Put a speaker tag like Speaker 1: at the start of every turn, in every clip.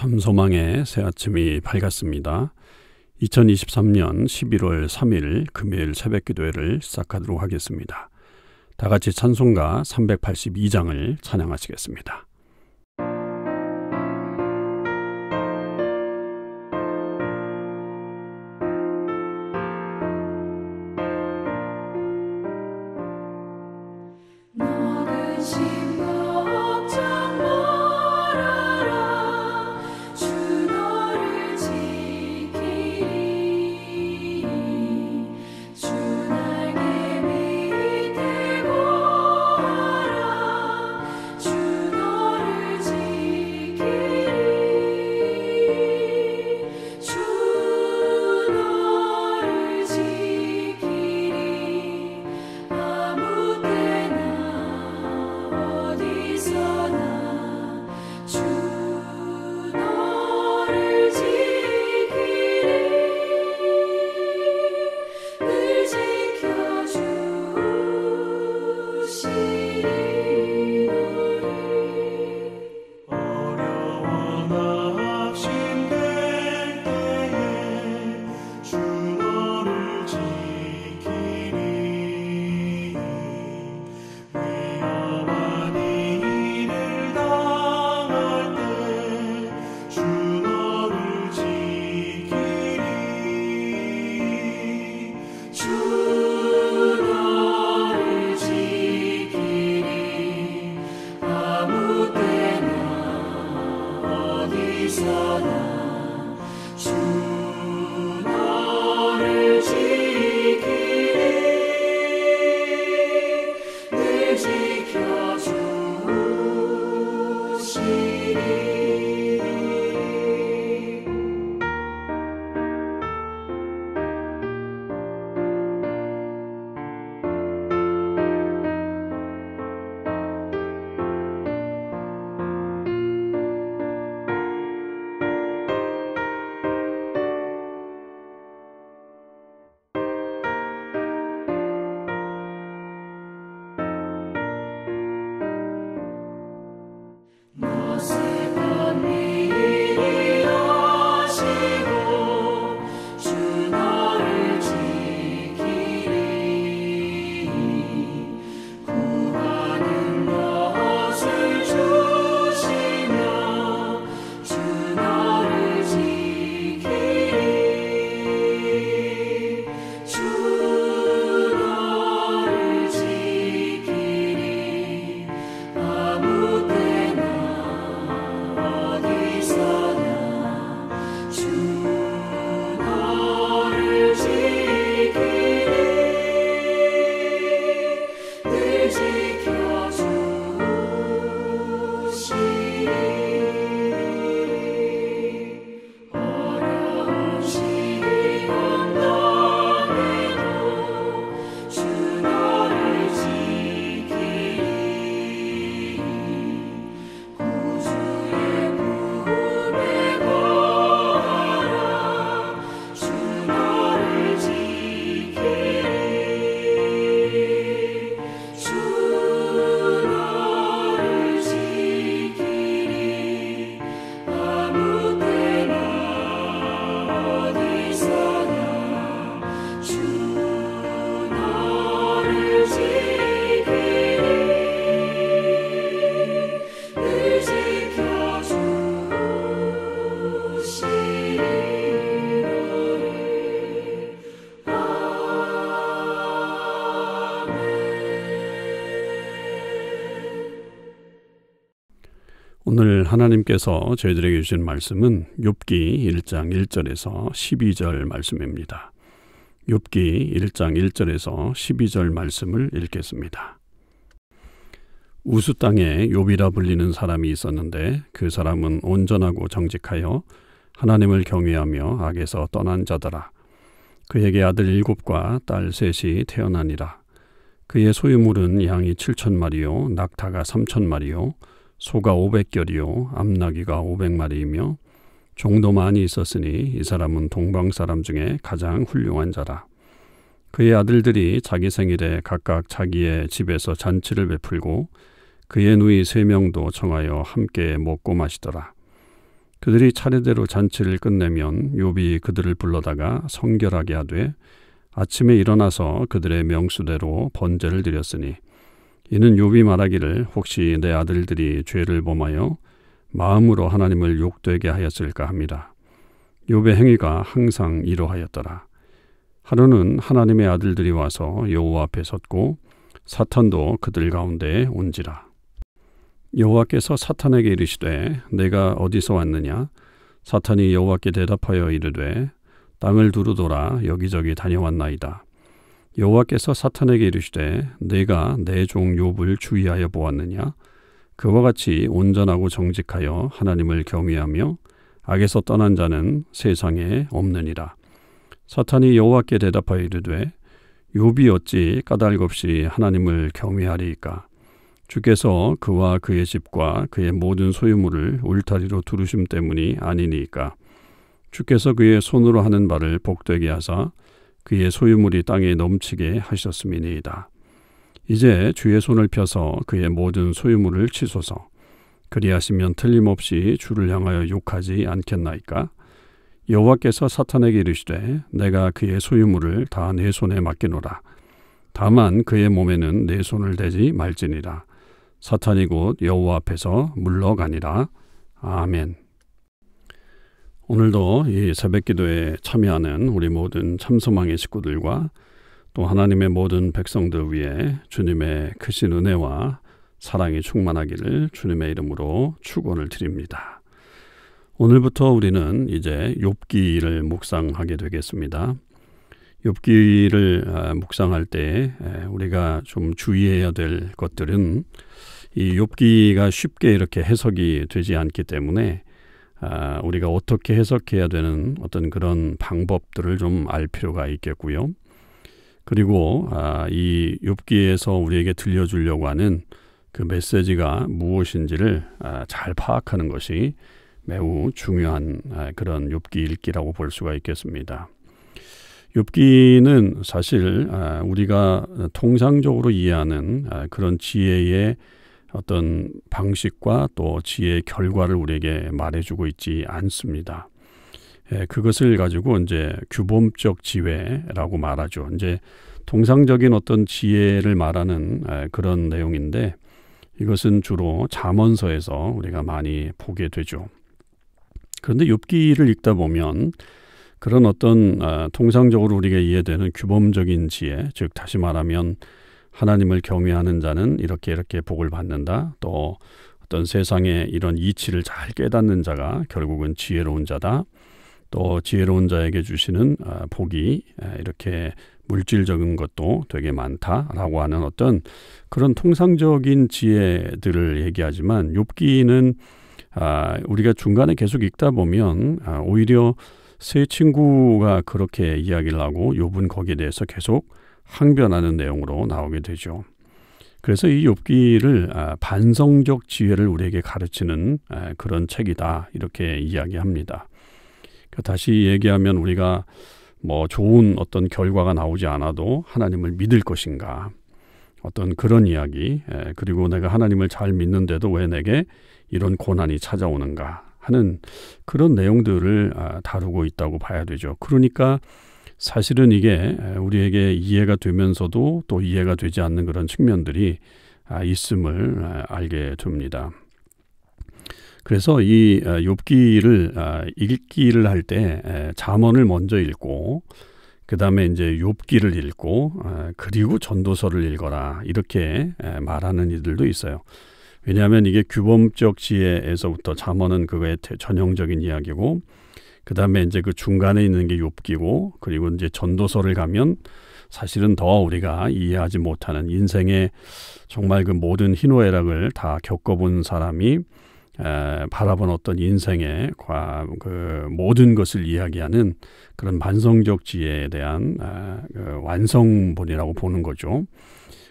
Speaker 1: 참소망의 새 아침이 밝았습니다. 2023년 11월 3일 금요일 새벽기도회를 시작하도록 하겠습니다. 다 같이 찬송가 382장을 찬양하시겠습니다. 오늘 하나님께서 저희들에게 주신 말씀은 욥기 1장 1절에서 12절 말씀입니다. 욥기 1장 1절에서 12절 말씀을 읽겠습니다. 우수 땅에 욥이라 불리는 사람이 있었는데 그 사람은 온전하고 정직하여 하나님을 경외하며 악에서 떠난 자더라. 그에게 아들 7과 딸 3이 태어나니라. 그의 소유물은 양이 7,000마리요 낙타가 3,000마리요 소가 500결이요 암나귀가 500마리이며 종도 많이 있었으니 이 사람은 동방 사람 중에 가장 훌륭한 자라. 그의 아들들이 자기 생일에 각각 자기의 집에서 잔치를 베풀고 그의 누이 3명도 청하여 함께 먹고 마시더라. 그들이 차례대로 잔치를 끝내면 욥이 그들을 불러다가 성결하게 하되 아침에 일어나서 그들의 명수대로 번제를 드렸으니 이는 욥이 말하기를 혹시 내 아들들이 죄를 범하여 마음으로 하나님을 욕되게 하였을까 합니다. 욥의 행위가 항상 이러하였더라. 하루는 하나님의 아들들이 와서 여호와 앞에 섰고 사탄도 그들 가운데에 온지라. 여호와께서 사탄에게 이르시되 내가 어디서 왔느냐? 사탄이 여호와께 대답하여 이르되 땅을 두루돌아 여기저기 다녀왔나이다. 여호와께서 사탄에게 이르시되 내가 내 종 욥을 주의하여 보았느냐? 그와 같이 온전하고 정직하여 하나님을 경외하며 악에서 떠난 자는 세상에 없느니라. 사탄이 여호와께 대답하여 이르되 욥이 어찌 까닭 없이 하나님을 경외하리이까? 주께서 그와 그의 집과 그의 모든 소유물을 울타리로 두르심 때문이 아니니까. 주께서 그의 손으로 하는 바를 복되게 하사 그의 소유물이 땅에 넘치게 하셨음이니이다. 이제 주의 손을 펴서 그의 모든 소유물을 치소서. 그리하시면 틀림없이 주를 향하여 욕하지 않겠나이까? 여호와께서 사탄에게 이르시되 내가 그의 소유물을 다 내 손에 맡기노라. 다만 그의 몸에는 내 손을 대지 말지니라. 사탄이 곧 여호와 앞에서 물러가니라. 아멘. 오늘도 이 새벽기도에 참여하는 우리 모든 참소망의 식구들과 또 하나님의 모든 백성들 위해 주님의 크신 은혜와 사랑이 충만하기를 주님의 이름으로 축원을 드립니다. 오늘부터 우리는 이제 욥기를 묵상하게 되겠습니다. 욥기를 묵상할 때 우리가 좀 주의해야 될 것들은 이 욥기가 쉽게 이렇게 해석이 되지 않기 때문에 우리가 어떻게 해석해야 되는 어떤 그런 방법들을 좀 알 필요가 있겠고요. 그리고 이 욥기에서 우리에게 들려주려고 하는 그 메시지가 무엇인지를 잘 파악하는 것이 매우 중요한 그런 욥기 읽기라고 볼 수가 있겠습니다. 욥기는 사실 우리가 통상적으로 이해하는 그런 지혜의 어떤 방식과 또 지혜의 결과를 우리에게 말해주고 있지 않습니다. 그것을 가지고 이제 규범적 지혜라고 말하죠. 이제 통상적인 어떤 지혜를 말하는 그런 내용인데 이것은 주로 잠언서에서 우리가 많이 보게 되죠. 그런데 욥기를 읽다 보면 그런 어떤 통상적으로 우리가 이해되는 규범적인 지혜, 즉 다시 말하면 하나님을 경외하는 자는 이렇게 복을 받는다. 또 어떤 세상의 이런 이치를 잘 깨닫는 자가 결국은 지혜로운 자다. 또 지혜로운 자에게 주시는 복이 이렇게 물질적인 것도 되게 많다라고 하는 어떤 그런 통상적인 지혜들을 얘기하지만 욥기는 우리가 중간에 계속 읽다 보면 오히려 세 친구가 그렇게 이야기를 하고 욥은 거기에 대해서 계속 항변하는 내용으로 나오게 되죠. 그래서 이 욥기를 반성적 지혜를 우리에게 가르치는 그런 책이다 이렇게 이야기합니다. 다시 얘기하면 우리가 뭐 좋은 어떤 결과가 나오지 않아도 하나님을 믿을 것인가 어떤 그런 이야기 그리고 내가 하나님을 잘 믿는데도 왜 내게 이런 고난이 찾아오는가 하는 그런 내용들을 다루고 있다고 봐야 되죠. 그러니까 사실은 이게 우리에게 이해가 되면서도 또 이해가 되지 않는 그런 측면들이 있음을 알게 됩니다. 그래서 이 욥기를 읽기를 할 때 잠언을 먼저 읽고 그 다음에 이제 욥기를 읽고 그리고 전도서를 읽어라 이렇게 말하는 이들도 있어요. 왜냐하면 이게 규범적 지혜에서부터 잠언은 그거의 전형적인 이야기고 그 다음에 이제 그 중간에 있는 게 욥기고 그리고 이제 전도서를 가면 사실은 더 우리가 이해하지 못하는 인생의 정말 그 모든 희노애락을 다 겪어본 사람이 바라본 어떤 인생의 그 모든 것을 이야기하는 그런 반성적 지혜에 대한 완성본이라고 보는 거죠.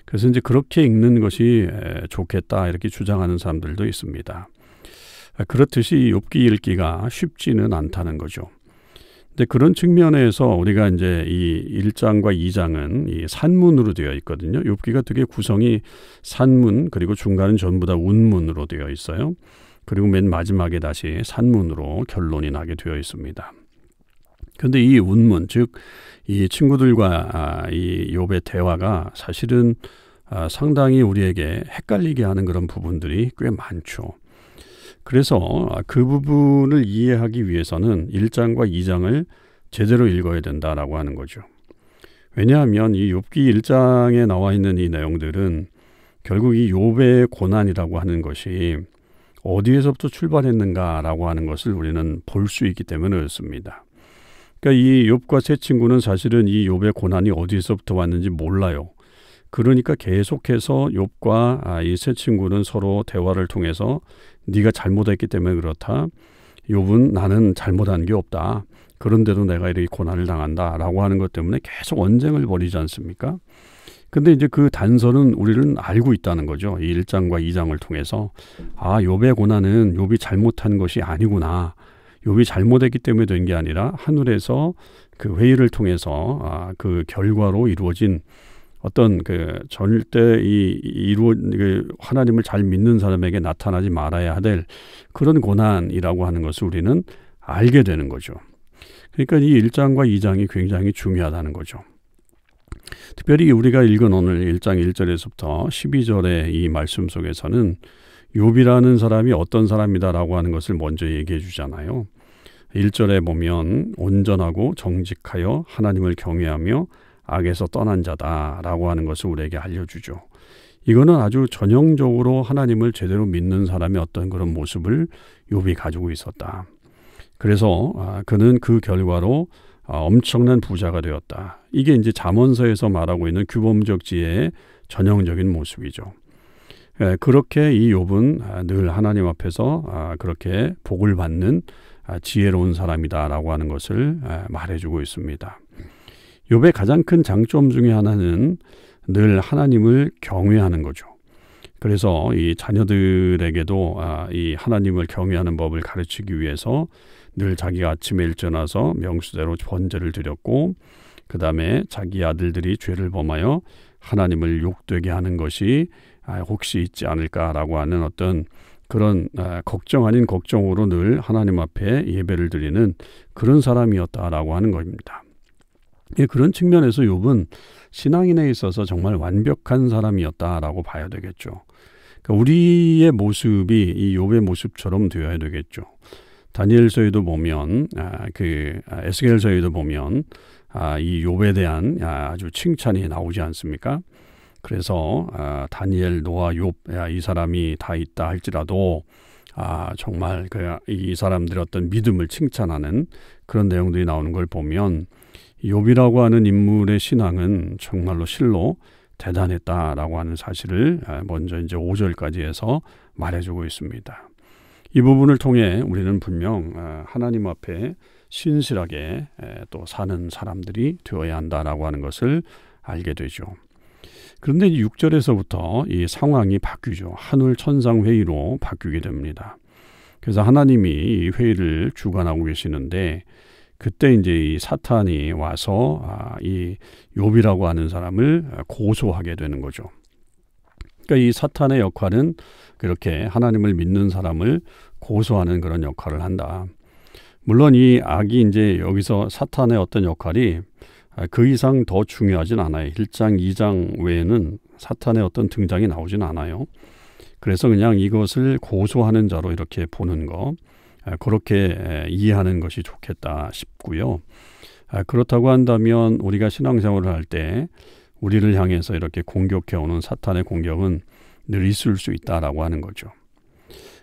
Speaker 1: 그래서 이제 그렇게 읽는 것이 좋겠다 이렇게 주장하는 사람들도 있습니다. 그렇듯이 욥기 읽기가 쉽지는 않다는 거죠. 근데 그런 측면에서 우리가 이제 이 1장과 2장은 이 산문으로 되어 있거든요. 욥기가 되게 구성이 산문 그리고 중간은 전부 다 운문으로 되어 있어요. 그리고 맨 마지막에 다시 산문으로 결론이 나게 되어 있습니다. 그런데 이 운문, 즉 이 친구들과 이 욥의 대화가 사실은 상당히 우리에게 헷갈리게 하는 그런 부분들이 꽤 많죠. 그래서 그 부분을 이해하기 위해서는 1장과 2장을 제대로 읽어야 된다라고 하는 거죠. 왜냐하면 이 욥기 1장에 나와 있는 이 내용들은 결국 이 욥의 고난이라고 하는 것이 어디에서부터 출발했는가라고 하는 것을 우리는 볼 수 있기 때문에 그렇습니다. 그러니까 이 욥과 세 친구는 사실은 이 욥의 고난이 어디서부터 왔는지 몰라요. 그러니까 계속해서 욥과 이 세 친구는 서로 대화를 통해서 네가 잘못했기 때문에 그렇다. 욥은 나는 잘못한 게 없다. 그런데도 내가 이렇게 고난을 당한다라고 하는 것 때문에 계속 언쟁을 벌이지 않습니까? 근데 이제 그 단서는 우리는 알고 있다는 거죠. 이 1장과 2장을 통해서 욥의 고난은 욥이 잘못한 것이 아니구나. 욥이 잘못했기 때문에 된 게 아니라 하늘에서 그 회의를 통해서 그 결과로 이루어진 어떤 그 절대 하나님을 잘 믿는 사람에게 나타나지 말아야 될 그런 고난이라고 하는 것을 우리는 알게 되는 거죠. 그러니까 이 1장과 2장이 굉장히 중요하다는 거죠. 특별히 우리가 읽은 오늘 1장 1절에서부터 12절의 이 말씀 속에서는 욥이라는 사람이 어떤 사람이다라고 하는 것을 먼저 얘기해 주잖아요. 1절에 보면 온전하고 정직하여 하나님을 경외하며 악에서 떠난 자다라고 하는 것을 우리에게 알려주죠. 이거는 아주 전형적으로 하나님을 제대로 믿는 사람의 어떤 그런 모습을 욥이 가지고 있었다. 그래서 그는 그 결과로 엄청난 부자가 되었다. 이게 이제 잠언서에서 말하고 있는 규범적 지혜의 전형적인 모습이죠. 그렇게 이 욥은 늘 하나님 앞에서 그렇게 복을 받는 지혜로운 사람이다라고 하는 것을 말해주고 있습니다. 욥의 가장 큰 장점 중에 하나는 늘 하나님을 경외하는 거죠. 그래서 이 자녀들에게도 이 하나님을 경외하는 법을 가르치기 위해서 늘 자기가 아침에 일어나서 명수대로 번제를 드렸고 그 다음에 자기 아들들이 죄를 범하여 하나님을 욕되게 하는 것이 혹시 있지 않을까라고 하는 어떤 그런 걱정 아닌 걱정으로 늘 하나님 앞에 예배를 드리는 그런 사람이었다라고 하는 겁니다. 그런 측면에서 욥은 신앙인에 있어서 정말 완벽한 사람이었다라고 봐야 되겠죠. 그러니까 우리의 모습이 이 욥의 모습처럼 되어야 되겠죠. 다니엘서에도 보면 에스겔서에도 보면 이 욥에 대한 아주 칭찬이 나오지 않습니까? 그래서 다니엘, 노아, 욥 이 사람이 다 있다 할지라도 정말 이 사람들의 어떤 믿음을 칭찬하는 그런 내용들이 나오는 걸 보면 욥이라고 하는 인물의 신앙은 정말로 실로 대단했다라고 하는 사실을 먼저 이제 5절까지 해서 말해주고 있습니다. 이 부분을 통해 우리는 분명 하나님 앞에 신실하게 또 사는 사람들이 되어야 한다라고 하는 것을 알게 되죠. 그런데 6절에서부터 이 상황이 바뀌죠. 하늘 천상 회의로 바뀌게 됩니다. 그래서 하나님이 이 회의를 주관하고 계시는데 그때 이제 이 사탄이 와서 이 욥이라고 하는 사람을 고소하게 되는 거죠. 그러니까 이 사탄의 역할은 그렇게 하나님을 믿는 사람을 고소하는 그런 역할을 한다. 물론 이 악이 이제 여기서 사탄의 어떤 역할이 그 이상 더 중요하진 않아요. 1장, 2장 외에는 사탄의 어떤 등장이 나오진 않아요. 그래서 그냥 이것을 고소하는 자로 이렇게 보는 거, 그렇게 이해하는 것이 좋겠다 싶고요. 그렇다고 한다면 우리가 신앙생활을 할 때 우리를 향해서 이렇게 공격해오는 사탄의 공격은 늘 있을 수 있다라고 하는 거죠.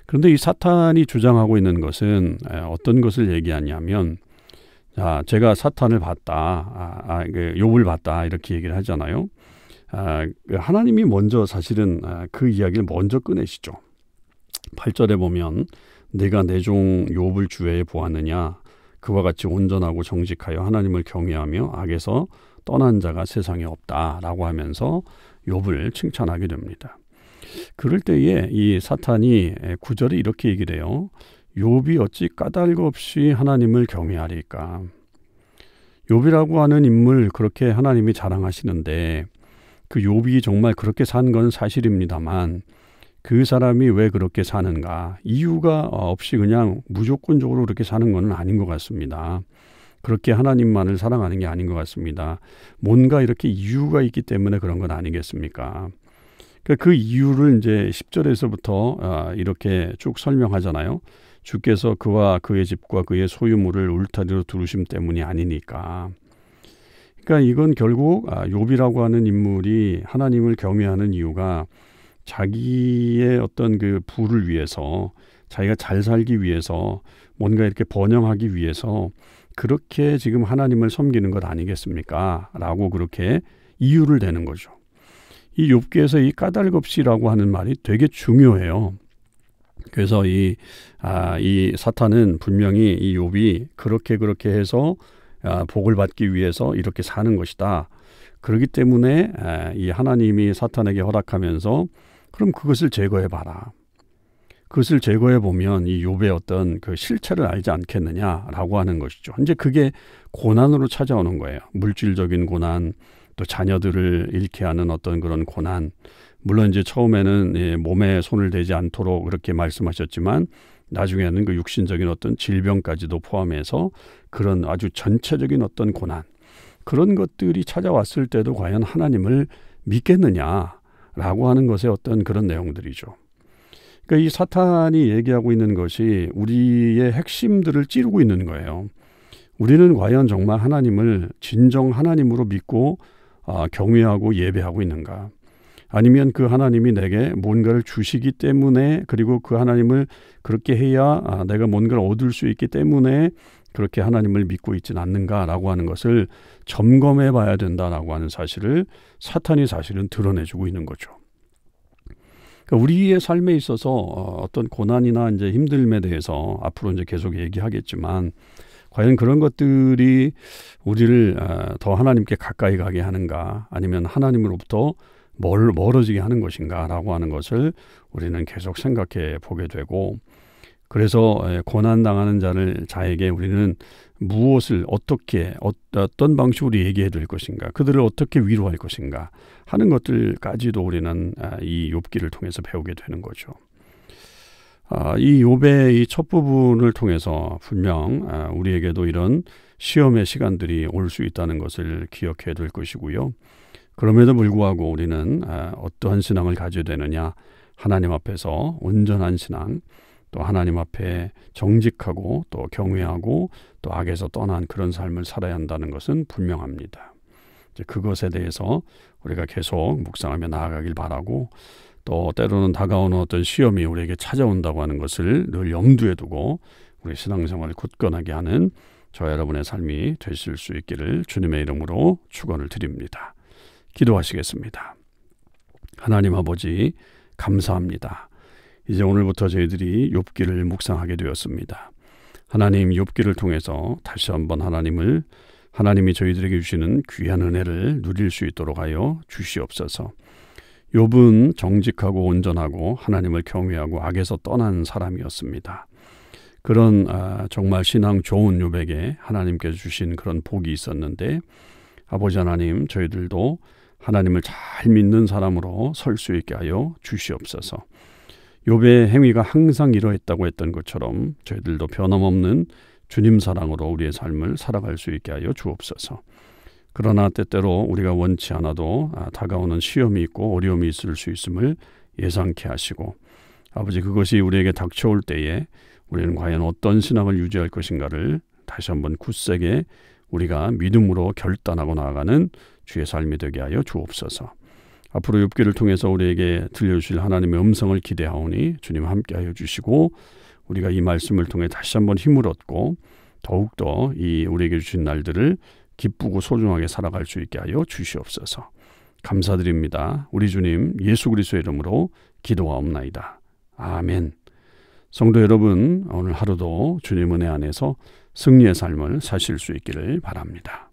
Speaker 1: 그런데 이 사탄이 주장하고 있는 것은 어떤 것을 얘기하냐면 제가 사탄을 봤다, 욥을 봤다 이렇게 얘기를 하잖아요. 하나님이 먼저 사실은 그 이야기를 먼저 꺼내시죠. 8절에 보면 내가 내 종 욥을 주회에 보았느냐 그와 같이 온전하고 정직하여 하나님을 경외하며 악에서 떠난 자가 세상에 없다라고 하면서 욥을 칭찬하게 됩니다. 그럴 때에 이 사탄이 9절에 이렇게 얘기를 해요. 욥이 어찌 까닭 없이 하나님을 경외하리까. 욥이라고 하는 인물 그렇게 하나님이 자랑하시는데 그 욥이 정말 그렇게 산 건 사실입니다만 그 사람이 왜 그렇게 사는가, 이유가 없이 그냥 무조건적으로 그렇게 사는 건 아닌 것 같습니다. 그렇게 하나님만을 사랑하는 게 아닌 것 같습니다. 뭔가 이렇게 이유가 있기 때문에 그런 건 아니겠습니까? 그 이유를 이제 10절에서부터 이렇게 쭉 설명하잖아요. 주께서 그와 그의 집과 그의 소유물을 울타리로 두르심 때문이 아니니까. 그러니까 이건 결국 욥이라고 하는 인물이 하나님을 경외하는 이유가 자기의 어떤 그 부를 위해서, 자기가 잘 살기 위해서, 뭔가 이렇게 번영하기 위해서 그렇게 지금 하나님을 섬기는 것 아니겠습니까? 라고 그렇게 이유를 대는 거죠. 이 욥기에서 이 까닭없이라고 하는 말이 되게 중요해요. 그래서 이 사탄은 분명히 이 욥이 그렇게 해서 복을 받기 위해서 이렇게 사는 것이다. 그렇기 때문에 이 하나님이 사탄에게 허락하면서 그럼 그것을 제거해 봐라. 그것을 제거해 보면 이 욥의 어떤 그 실체를 알지 않겠느냐라고 하는 것이죠. 이제 그게 고난으로 찾아오는 거예요. 물질적인 고난, 또 자녀들을 잃게 하는 어떤 그런 고난. 물론 이제 처음에는 몸에 손을 대지 않도록 그렇게 말씀하셨지만 나중에는 그 육신적인 어떤 질병까지도 포함해서 그런 아주 전체적인 어떤 고난, 그런 것들이 찾아왔을 때도 과연 하나님을 믿겠느냐라고 하는 것의 어떤 그런 내용들이죠. 그러니까 이 사탄이 얘기하고 있는 것이 우리의 핵심들을 찌르고 있는 거예요. 우리는 과연 정말 하나님을 진정 하나님으로 믿고 경외하고 예배하고 있는가? 아니면 그 하나님이 내게 뭔가를 주시기 때문에, 그리고 그 하나님을 그렇게 해야 내가 뭔가를 얻을 수 있기 때문에 그렇게 하나님을 믿고 있지는 않는가라고 하는 것을 점검해 봐야 된다라고 하는 사실을 사탄이 사실은 드러내주고 있는 거죠. 그러니까 우리의 삶에 있어서 어떤 고난이나 이제 힘듦에 대해서 앞으로 이제 계속 얘기하겠지만, 과연 그런 것들이 우리를 더 하나님께 가까이 가게 하는가, 아니면 하나님으로부터 멀어지게 하는 것인가라고 하는 것을 우리는 계속 생각해 보게 되고, 그래서 고난당하는 자에게 우리는 무엇을 어떤 방식으로 얘기해 줄 것인가, 그들을 어떻게 위로할 것인가 하는 것들까지도 우리는 이 욥기를 통해서 배우게 되는 거죠. 이 욥의 이 첫 부분을 통해서 분명 우리에게도 이런 시험의 시간들이 올 수 있다는 것을 기억해야 될 것이고요. 그럼에도 불구하고 우리는 어떠한 신앙을 가져야 되느냐, 하나님 앞에서 온전한 신앙, 또 하나님 앞에 정직하고 또 경외하고 또 악에서 떠난 그런 삶을 살아야 한다는 것은 분명합니다. 이제 그것에 대해서 우리가 계속 묵상하며 나아가길 바라고, 또 때로는 다가오는 어떤 시험이 우리에게 찾아온다고 하는 것을 늘 염두에 두고 우리 신앙생활을 굳건하게 하는 저와 여러분의 삶이 되실 수 있기를 주님의 이름으로 축원을 드립니다. 기도하시겠습니다. 하나님 아버지, 감사합니다. 이제 오늘부터 저희들이 욥기를 묵상하게 되었습니다. 하나님, 욥기를 통해서 다시 한번 하나님이 저희들에게 주시는 귀한 은혜를 누릴 수 있도록 하여 주시옵소서. 욥은 정직하고 온전하고 하나님을 경외하고 악에서 떠난 사람이었습니다. 그런 정말 신앙 좋은 욥에게 하나님께서 주신 그런 복이 있었는데, 아버지 하나님, 저희들도 하나님을 잘 믿는 사람으로 설 수 있게 하여 주시옵소서. 욥의 행위가 항상 이러했다고 했던 것처럼 저희들도 변함없는 주님 사랑으로 우리의 삶을 살아갈 수 있게 하여 주옵소서. 그러나 때때로 우리가 원치 않아도 다가오는 시험이 있고 어려움이 있을 수 있음을 예상케 하시고, 아버지, 그것이 우리에게 닥쳐올 때에 우리는 과연 어떤 신앙을 유지할 것인가를 다시 한번 굳세게 우리가 믿음으로 결단하고 나아가는 주의 삶이 되게 하여 주옵소서. 앞으로 욥기를 통해서 우리에게 들려주실 하나님의 음성을 기대하오니 주님 함께하여 주시고, 우리가 이 말씀을 통해 다시 한번 힘을 얻고 더욱더 이 우리에게 주신 날들을 기쁘고 소중하게 살아갈 수 있게 하여 주시옵소서. 감사드립니다. 우리 주님 예수 그리스도의 이름으로 기도하옵나이다. 아멘. 성도 여러분, 오늘 하루도 주님 은혜 안에서 승리의 삶을 사실 수 있기를 바랍니다.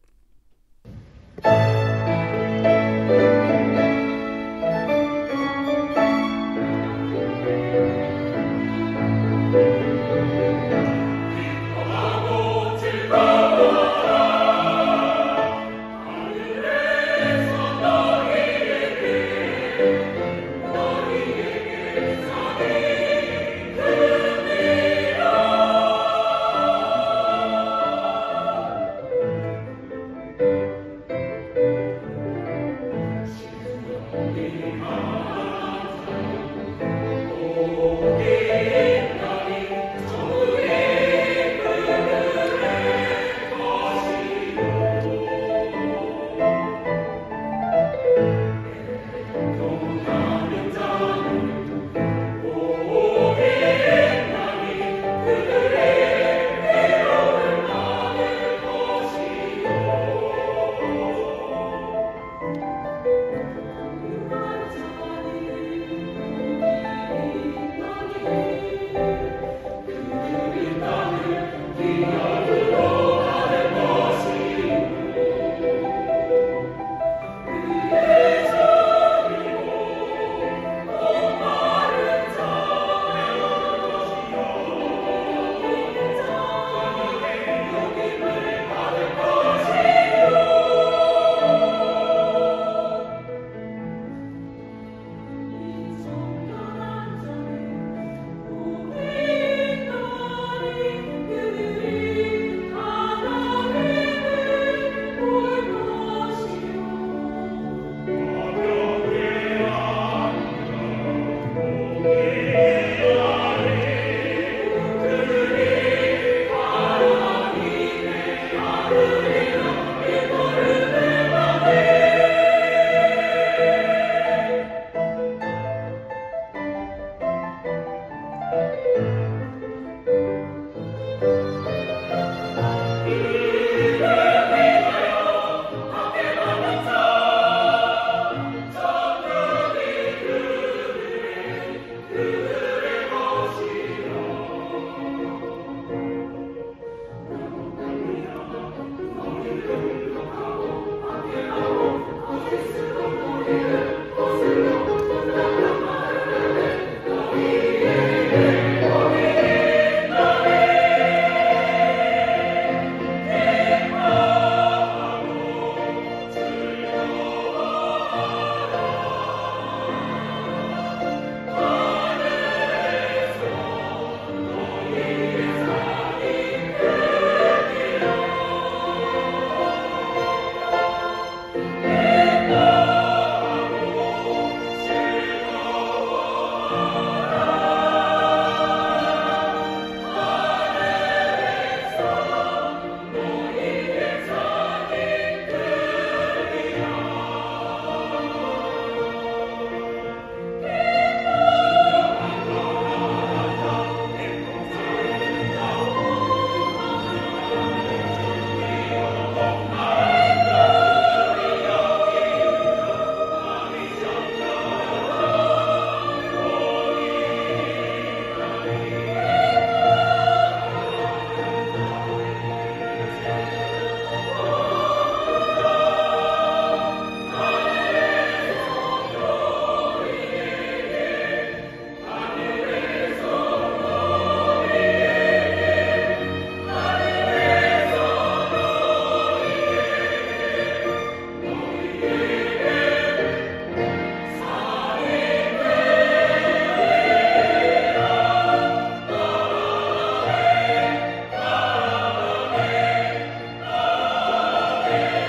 Speaker 2: 주